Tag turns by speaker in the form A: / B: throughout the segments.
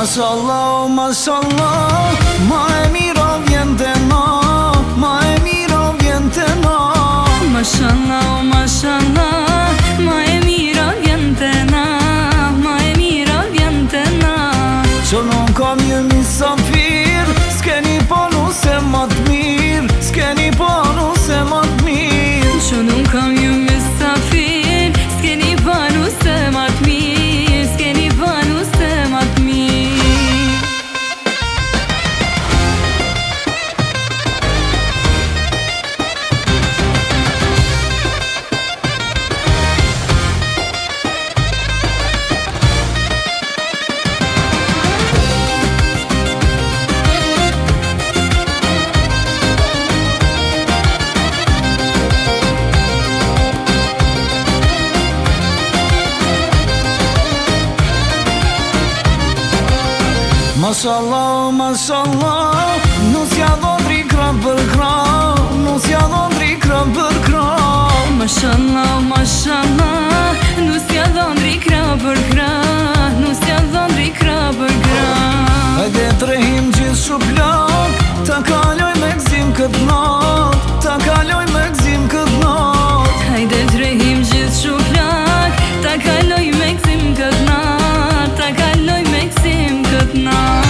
A: Mashallah, mashallah, ma e mira vjen te na, ma e mira vjen te na.
B: Mashallah, mashallah, ma e mira vjen te na, ma e mira vjen te na.
A: Që nuk kam një misafir, s'keni panu se ma t'mir, s'keni panu se ma t'mir.
B: Që nuk kam një misafir, s'keni panu se ma t'mir, s'keni panu se ma t'mir.
A: Mashallah, mashallah, nus ja dhondri kram për kram, nus ja dhondri kram për kram.
B: Mashallah, mashallah, nusja dhondri kra për kra, nusja dhondri kra për kra.
A: Hajde trehim gjithë shuplak, ta kaloj me gzim këtë nat, ta kaloj me gzim këtë nat.
B: Hajde trehim gjithë shuplak, ta kaloj me gzim këtë nat, ta kaloj me gzim këtë nat.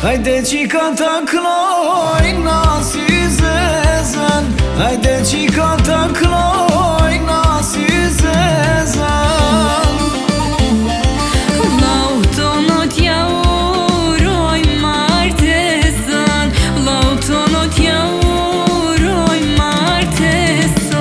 A: Hajde qika ta kloj na si zezën, hajde qika ta kloj na si zezën.
B: Vlau tonot ja uroj martesën, vlau tonot ja uroj martesën.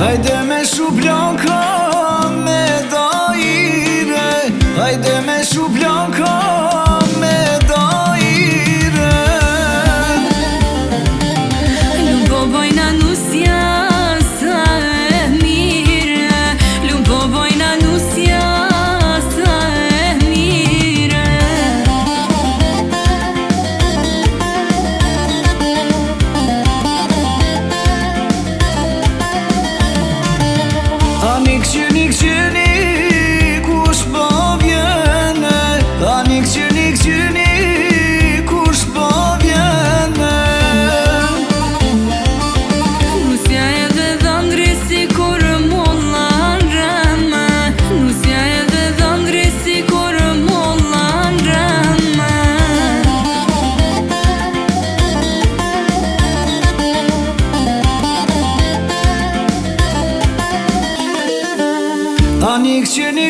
A: Hajde me shu blanka me dajire, hajde me shu blanka me dajire.
B: Lubobojna nusja sa e mire, lubobojna nusja sa e mire.
A: Anik qyni, kush po vjene, anik qyni, kush po vjene.
B: Nusja edhe dhëndri si kur mulla rëme, nusja edhe dhëndri si kur mulla rëme.
A: Anik qyni,